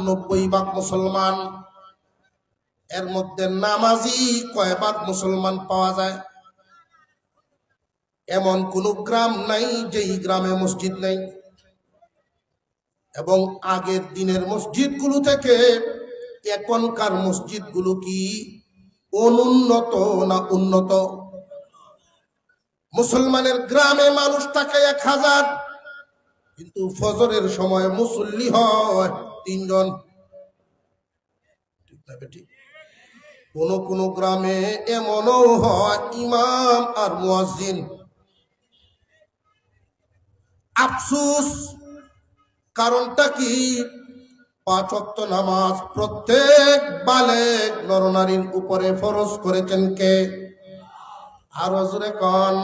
90 ভাগ মুসলমান। এর মধ্যে নামাজি কয় ভাগ মুসলমান পাওয়া যায়? এমন কোন গ্রাম নাই যেই গ্রামে মসজিদ নেই। এবং আগের দিনের মসজিদগুলো থেকে এখনকার মসজিদগুলো কি অনুন্নত না উন্নত? মুসলমানের গ্রামে মানুষ থাকে 1000, কিন্তু ফজরের সময় মুসল্লি হয় 3 জন। ঠিক না বেটি? কোন গ্রামে এমনও হয় ইমাম আর মুয়াজ্জিন। আফসোস, কারণটা কি? 5 ওয়াক্ত নামাজ প্রত্যেক বালেগ নরনারীর উপরে ফরজ করেছেন কে? আরো জোরে কোন।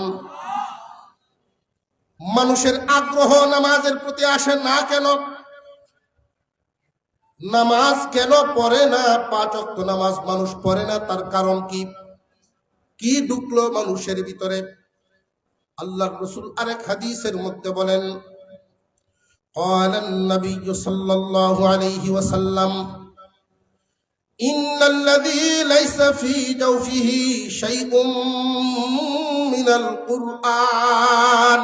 মানুষের আগ্রহ নামাজের প্রতি আসে না কেন? নামাজ কেন পড়ে না? 5 ওয়াক্ত নামাজ মানুষ পড়ে না, তার কারণ কি? কি ঢুকলো মানুষের ভিতরে? আল্লাহর রাসূল আরেক হাদিসের মধ্যে বলেন, قال النبي صلى الله عليه وسلم إن الذي ليس في جوفه شيء من القرآن,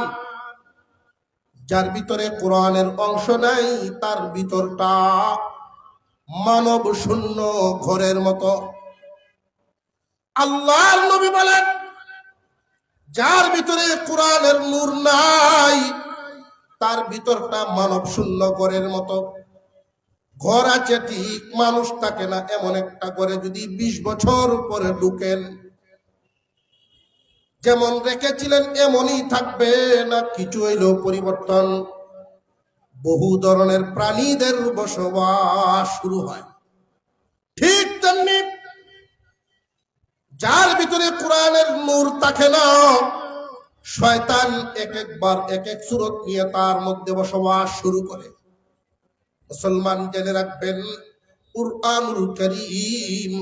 যার ভিতরে কোরআনের অংশ নাই তার ভিতরটা মানব শূন্য ঘরের মতো। আল্লাহর নবী বলেন, যার ভিতরে কোরআনের নূর নাই তার ভিতরটা মানব শূন্য ঘরের মতো। ঘর আছে ঠিক, মানুষ থাকে না। এমন একটা ঘরে যদি 20 বছর পরে ঢুকেন, যেমন রেখেছিলেন এমনই থাকবে না, কিছু হইলেও পরিবর্তন। বহু ধরনের প্রাণীদের বসবাস শুরু হয়। ঠিক তেমনি যার ভিতরে কোরআনের নূর থাকে না, শয়তান একবার এক এক সূরত নিয়ে তার মধ্যে বসবাস শুরু করে। মুসলমান জেনে রাখবেন, কুরআনুল কারীম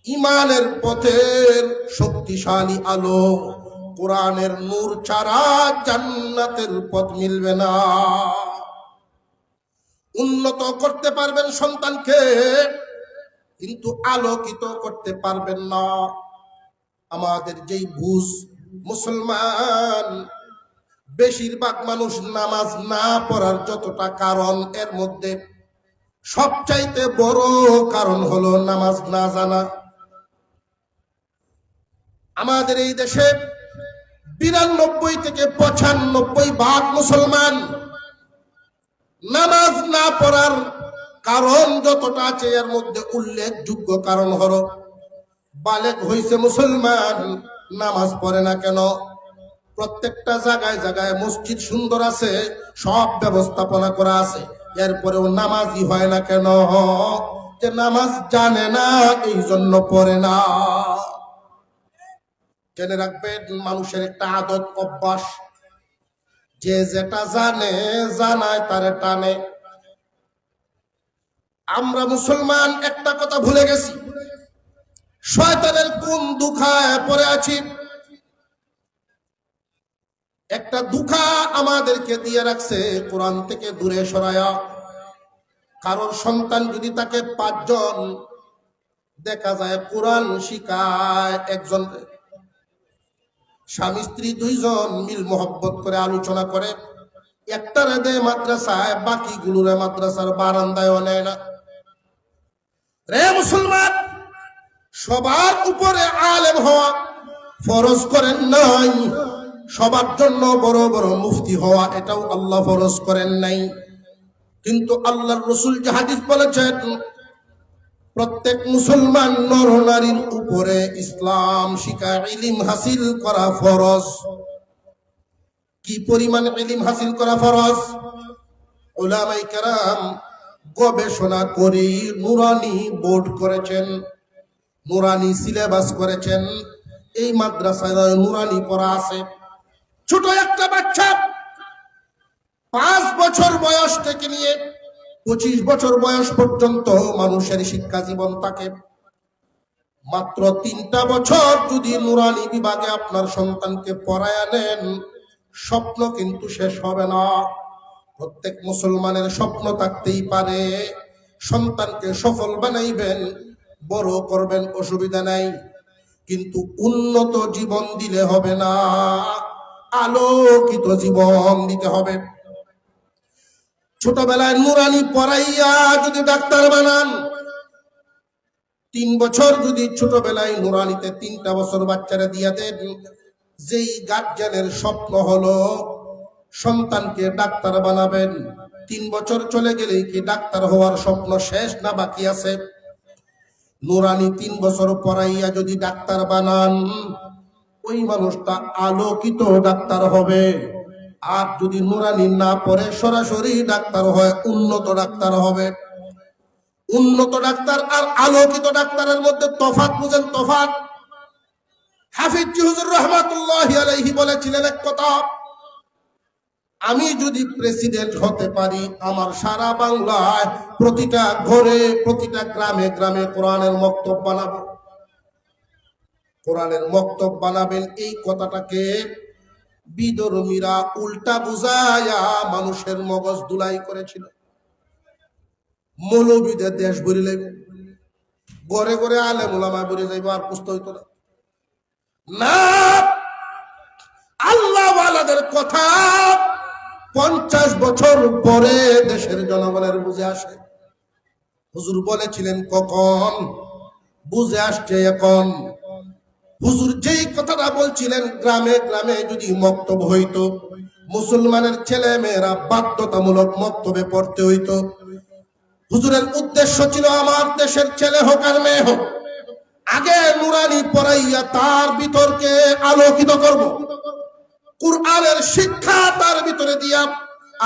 ঈমানের পথের শক্তিশালী আলো। কোরআনের নূর ছাড়া জান্নাতের পথ মিলবে না। উন্নত করতে পারবেন সন্তানকে, কিন্তু আলোকিত করতে পারবেন না। আমাদের যেই বুঝ, মুসলমান বেশিরভাগ মানুষ নামাজ না পড়ার যতটা কারণ, এর মধ্যে সবচাইতে বড় কারণ হলো নামাজ না জানা। আমাদের এই দেশে 92 থেকে 95 ভাগ মুসলমান নামাজ না পড়ার কারণ যতটা আছে, এর মধ্যে উল্লেখযোগ্য কারণ হলো বালেগ হইছে মুসলমান, নামাজ পড়ে না কেন? প্রত্যেকটা জায়গায় জায়গায় মসজিদ সুন্দর আছে, সব ব্যবস্থাপনা করা আছে, এরপরেও নামাজই হয় না কেন? যে নামাজ জানে না, এই জন্য পড়ে না। জেনে রাখবেন, মানুষের একটা আদত অভ্যাস, যে যেটা জানে জানায় তারে টানে। আমরা মুসলমান একটা কথা ভুলে গেছি, শয়তানের কোন দুখায় পড়ে আছি। একটা দুখা আমাদেরকে দিয়ে রাখছে, কোরআন থেকে দূরে সরায়া। কারণ সন্তান যদি তাকে 5 জন, দেখা যায় কোরআন শিখায় একজন, স্বামী স্ত্রী 2 জন মিল মোহব্বত করে আলোচনা করে, একটারে দেয় মাদ্রাসায়, বাকিগুলোরে মাদ্রাসার বারান্দায়ও নেয় না। রে মুসলমান, সবার উপরে আলেম হওয়া ফরজ করেন নাই, সবার জন্য বড় বড় মুফতি হওয়া এটাও আল্লাহ ফরজ করেন নাই। কিন্তু আল্লাহর রাসূল যে হাদিস বলেছেন, প্রত্যেক মুসলমান নর নারীর উপরে ইসলাম শিক্ষা ইলম হাসিল করা ফরজ। কি পরিমাণ ইলম হাসিল করা ফরজ? উলামায়ে কেরাম গবেষণা করে নুরানি বোর্ড করেছেন, নুরানি সিলেবাস করেছেন। এই মাদ্রাসায় নুরানি পড়া আছে। ছোট একটা বাচ্চা 5 বছর বয়স থেকে নিয়ে 25 বছর বয়স পর্যন্ত মানুষের শিক্ষা জীবন থাকে। মাত্র 3টা বছর যদি নুরানি বিভাগে আপনার সন্তানকে পড়ায়া নেন, স্বপ্ন কিন্তু শেষ হবে না। প্রত্যেক মুসলমানের স্বপ্ন থাকতেই পারে সন্তানকে সফল বানাইবেন, বড় করবেন, অসুবিধা নাই, কিন্তু উন্নত জীবন দিলে হবে না, আলোকিত জীবন দিতে হবে। ছোটবেলায় নুরানি পড়াইয়া যদি ডাক্তার বানান, 3 বছর যদি ছোটবেলায় নুরানিতে 3টা বছর বাচ্চারা দিয়া দেন, যেই গার্জিয়ানের স্বপ্ন হলো সন্তানকে ডাক্তার বানাবেন, 3 বছর চলে গেলেই কি ডাক্তার হওয়ার স্বপ্ন শেষ না বাকি আছে? নুরানি 3 বছর পড়াইয়া যদি ডাক্তার বানান, ওই মানুষটা আলোকিত ডাক্তার হবে। আর যদি নুরানি না পড়ে সরাসরি ডাক্তার হয়, উন্নত ডাক্তার হবে। উন্নত ডাক্তার আর আলোকিত ডাক্তারের মধ্যে তফাৎ বুঝেন? তফাৎ হাফিজ হুজুর রহমাতুল্লাহি আলাইহি বলেছিলেন এক কথা, আমি যদি প্রেসিডেন্ট হতে পারি, আমার সারা বাংলায় প্রতিটা ঘরে, প্রতিটা গ্রামে গ্রামে কোরআনের মক্তব বানাবো। কোরআনের মক্তব বানাবেন, এই কথাটাকে বিধর্মীরা উল্টা বুঝায়া মানুষের মগজ দুলাই করেছিল। মৌলবীদের দেশ ভরে লাগবে, ঘরে ঘরে আলেম ওলামা ভরে যাইব, আর পুস্ত হইতো না। না, আল্লাহ ওয়ালাদের কথা 50 বছর পরে দেশের জনগণের বুঝে আসে। হুজুর বলেছিলেন কখন? বুঝে আসছে এখন। হুজুর যেই কথাটা বলছিলেন, গ্রামে গ্রামে যদি মক্তব হইতো, মুসলমানের ছেলে মেয়েরা বাধ্যতামূলক মক্তবে পড়তে হইতো। হুজুরের উদ্দেশ্য ছিল আমার দেশের ছেলে হোক আর মেয়ে হোক, আগে নুরানি পড়াইয়া তার ভিতরকে আলোকিত করব, কুরআনের শিক্ষা তার ভিতরে দিয়া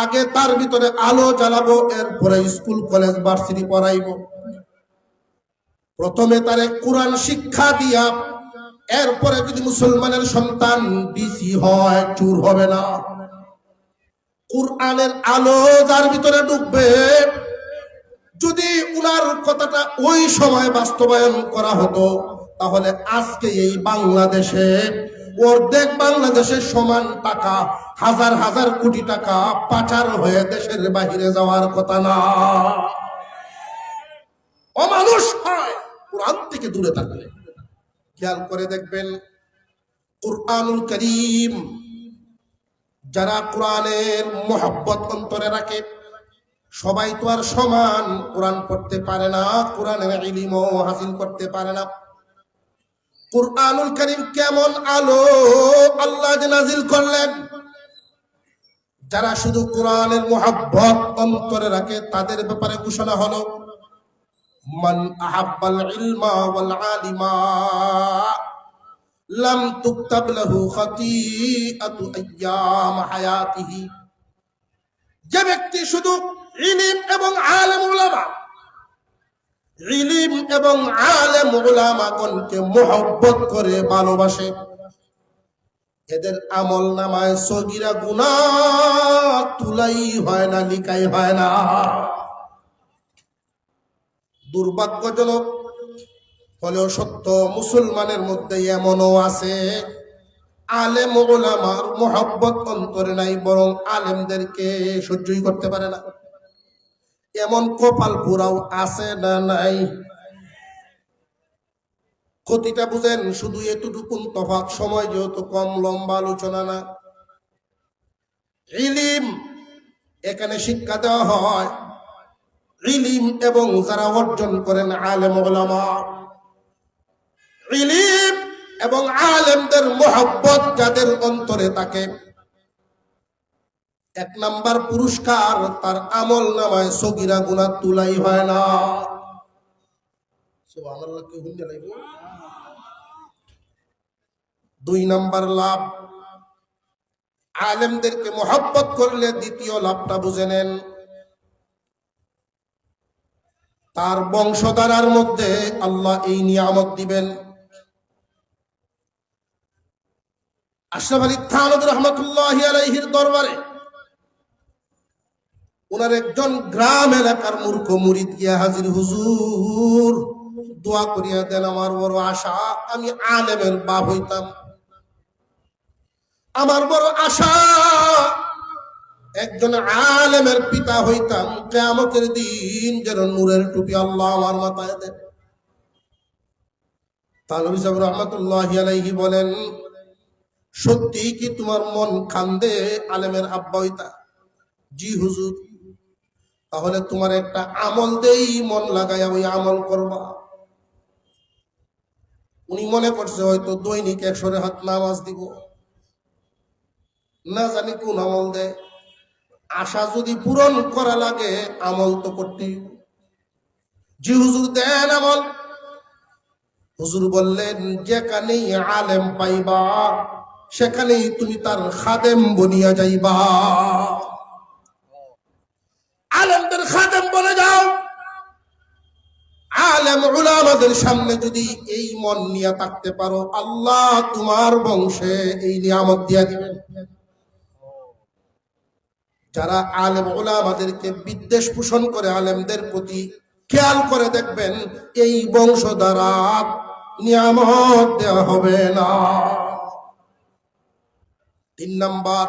আগে তার ভিতরে আলো জ্বালাবো, এরপরে স্কুল কলেজ ভার্সিটি পড়াইব। প্রথমে তারে কোরআন শিক্ষা দিয়া, এরপরে যদি মুসলমানের সন্তান ডিসি হয়, চুর হবে না। কোরআনের আলো যার ভিতরে ঢুকবে, যদি উনার কথাটা ওই সময় বাস্তবায়ন করা হতো, তাহলে আজকে এই বাংলাদেশে অর্ধেক বাংলাদেশের সমান টাকা, হাজার হাজার কোটি টাকা পাচার হয়ে দেশের বাহিরে যাওয়ার কথা না। অমানুষ হয় কোরআন থেকে দূরে থাকলে। খেয়াল করে দেখবেন, কুরআনুল কারীম যারা কোরআনের মহব্বত অন্তরে রাখে, সবাই তো আর সমান কোরআন পড়তে পারে না, কোরআনের ইলমও হাসিল করতে পারে না। কুরআনুল কারীম কেমন আলো আল্লাহ যে নাজিল করলেন, যারা শুধু কোরআনের মহব্বত অন্তরে রাখে তাদের ব্যাপারে ঘোষণা হলো, মান আহাব্বাল ইলমা ওয়াল আলিমা লাম তুকতাব লাহু খাতিআতু আইয়াম হায়াতিহি। যে ব্যক্তি শুধু ইলম এবং আলেম উলামা, ইলম এবং আলেম উলামাগণকে মহব্বত করে ভালোবাসে, এদের আমল নামায় সগীরা গুনাহ তুলাই হয় না, লিখাই হয় না। দুর্ভাগ্যজনক হলেও সত্য, মুসলমানের মধ্যে এমনও আছে আলেম উলামার মহব্বত অন্তরে নাই, বরং আলেমদেরকে সহ্যই করতে পারে না। এমন কপাল পুরাও আছে না নাই? ক্ষতিটা বুঝেন, শুধু এতটুকুন তফাৎ, সময় যেহেতু কম, লম্বা আলোচনা না। ইলম এখানে শিক্ষা দেওয়া হয়, ইলম এবং যারা অর্জন করেন আলেম উলামা, ইলম এবং আলেমদের মহব্বত যাদের অন্তরে থাকে, 1 নাম্বার পুরস্কার, তার আমল নামায় সগীরা গুনাহ তুলাই হয় না। সুবহানাল্লাহ, কি হুন্ডে লাগবে। 2 নাম্বার লাভ, আলেমদেরকে মহব্বত করলে দ্বিতীয় লাভটা বুঝে নেন, তার বংশধারার মধ্যে আল্লাহ এই নিয়ামত দিবেন। আশরাফ আলী থানভী রহমাতুল্লাহি আলাইহির দরবারে ওনার একজন গ্রাম এলাকার মূর্খ মুরিদ গিয়া হাজির, হুজুর দোয়া করিয়া দেন, আমার বড় আশা আমি আলেমের বাপ হইতাম, আমার বড় আশা একজন আলেমের পিতা হইতাম, কিয়ামতের দিন যেন নূরের টুপি আল্লাহ আমার মাথায় দেন। তানভী সাহেব রহমতুল্লাহি আলাইহি বলেন, সত্যি কি তোমার মন কান্দে আলেমের আব্বা হইতা? জি হুজুর। তাহলে তোমার একটা আমল দেই, মন লাগাইয়া ওই আমল করবা। উনি মনে করছে হয়তো দৈনিক 100 রাকাত নামাজ দিব, না জানি কোন আমল দেয়। আশা যদি পূরণ করা লাগে আমল তো করতেই। জি হুজুর দেন আমল। হুজুর বললেন, যেখানেই আলেম পাইবা সেখানেই তুমি তার খাদেম বনিয়া যাইবা। আলেমদের খাদেম বলে যাও। আলেম উলামাদের সামনে যদি এই মন নিয়ে থাকতে পারো, আল্লাহ তোমার বংশে এই নিয়ামত দিয়া দিবেন। যারা আলেম উলামাদেরকে বিদ্বেষ পোষণ করে, আলেমদের প্রতি খেয়াল করে দেখবেন এই বংশ দ্বারা নিয়ামত দেওয়া হবে না। 3 নাম্বার,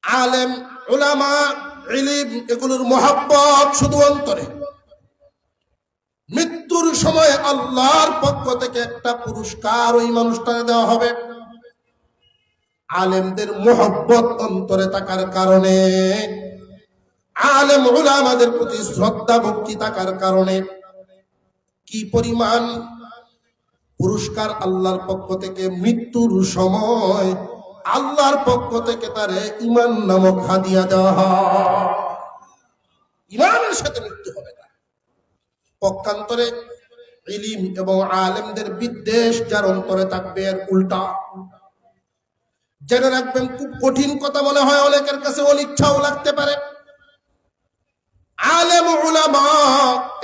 আলেম উলামা ইলম এগুলোর মহব্বত শুধু অন্তরে। মৃত্যুর সময় আল্লাহর পক্ষ থেকে একটা পুরস্কার ওই মানুষটাকে দেওয়া হবে। আলেমদের মহব্বত অন্তরে থাকার কারণে, আলেম উলামাদের প্রতি শ্রদ্ধা ভক্তি থাকার কারণে কি পরিমাণ পুরস্কার আল্লাহর পক্ষ থেকে মৃত্যুর সময় আল্লাহর পক্ষ থেকে তারে ঈমান নামক হাদিয়া দেওয়া হয়। ঈমানের সাথে মৃত্যু হবে না। পক্ষান্তরে ইলম এবং আলেমদের বিদ্বেষ যার অন্তরে থাকবে, এর উল্টা। জেনে রাখবেন, খুব কঠিন কথা মনে হয় অনেকের কাছে, অনিচ্ছাও লাগতে পারে। আলেম উলামা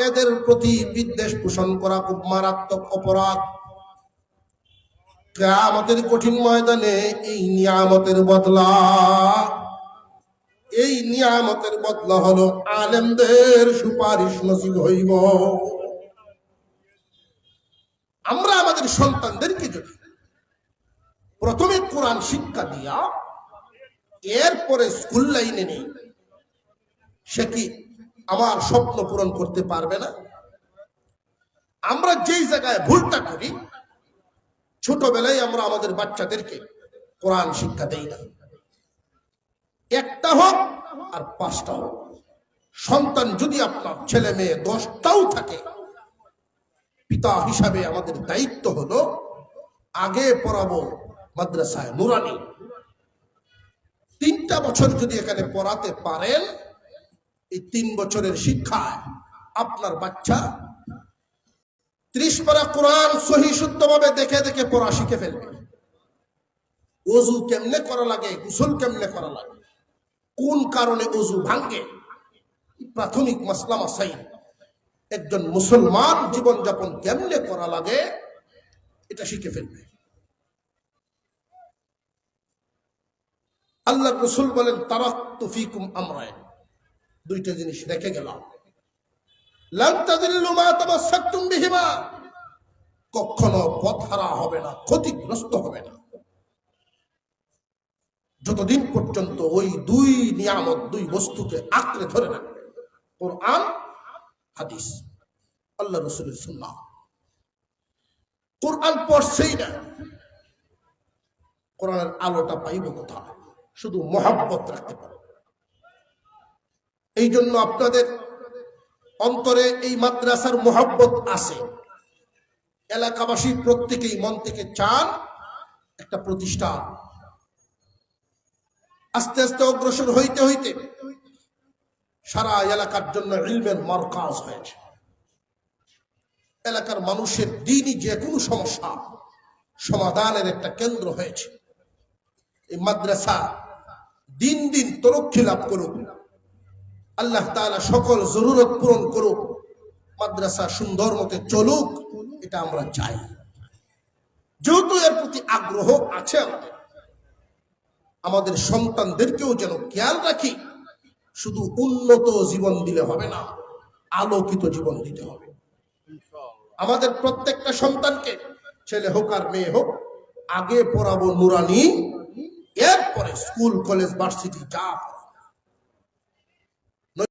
এদের প্রতি বিদ্বেষ পোষণ করা খুব মারাত্মক অপরাধ। কিয়ামতের কঠিন ময়দানে এই নিয়ামতের বদলা হলো আলেমদের সুপারিশ নসিব হইব। আমরা আমাদের সন্তানদেরকে যদি প্রথমে কোরআন শিক্ষা দিয়া এরপরে স্কুল লাইনে নেই, সে কি আমার স্বপ্ন পূরণ করতে পারবে না? আমরা যেই জায়গায় ভুলটা করি, ছোটবেলায় আমরা আমাদের বাচ্চাদেরকে কোরআন শিক্ষা দেই না। একটা হোক আর 5টা হোক, সন্তান যদি আপনার ছেলে মেয়ে 10টাও থাকে, পিতা হিসাবে আমাদের দায়িত্ব হলো আগে পড়াবো মাদ্রাসায় নুরানি। 3টা বছর যদি এখানে পড়াতে পারেন, এই 3 বছরের শিক্ষায় আপনার বাচ্চা 30 পারা কোরআন সহি শুদ্ধভাবে দেখে দেখে পড়া শিখে ফেলবে। ওযু কেমনে করা লাগে, গোসল কেমনে করা লাগে, কোন কারণে ওযু ভাঙে, প্রাথমিক মাসলা মাসাইল, একজন মুসলমান জীবনযাপন কেমনে করা লাগে, এটা শিখে ফেলবে। আল্লাহর রাসূল বলেন, তারাকতু ফীকুম আমরাইন, 2টা জিনিস রেখে গেলাম, লান তাযিল্লু মা তামাসসাকতুম বিহিমা, কখনো পথহারা হবে না, ক্ষতিগ্রস্ত হবে না, যতদিন পর্যন্ত ওই 2 নিয়ামত, 2 বস্তুকে আঁকড়ে ধরে রাখবে, কোরআন হাদিস, আল্লাহ রাসূলের সুন্নাহ। কোরআন পড়ছেই না, কোরআনের আলোটা পাইব কোথায়? শুধু মহব্বত রাখতে পারে। এই জন্য আপনাদের অন্তরে এই মাদ্রাসার মহব্বত আছে। এলাকাবাসী প্রত্যেকেই মন থেকে চান একটা প্রতিষ্ঠান। আস্তে আস্তে অগ্রসর হইতে হইতে সারা এলাকার জন্য ইলমের মারকাজ হয়েছে। এলাকার মানুষের দ্বীনি যে কোনো সমস্যা সমাধানের একটা কেন্দ্র হয়েছে। এই মাদ্রাসা দিন দিন তরক্কি লাভ করুক, আল্লাহ তাআলা সকল জরুরত পূরণ করুক, মাদ্রাসা সুন্দর মতে চলুক, এটা আমরা চাই। যেহেতু এর প্রতি আগ্রহ আছে আমাদের সন্তানদেরকেও যেন খেয়াল রাখি, শুধু উন্নত জীবন দিলে হবে না, আলোকিত জীবন দিতে হবে। আমাদের প্রত্যেকটা সন্তানকে, ছেলে হোক আর মেয়ে হোক, আগে পড়াবো নুরানি, এরপরে স্কুল কলেজ ভার্সিটি যা পড়ে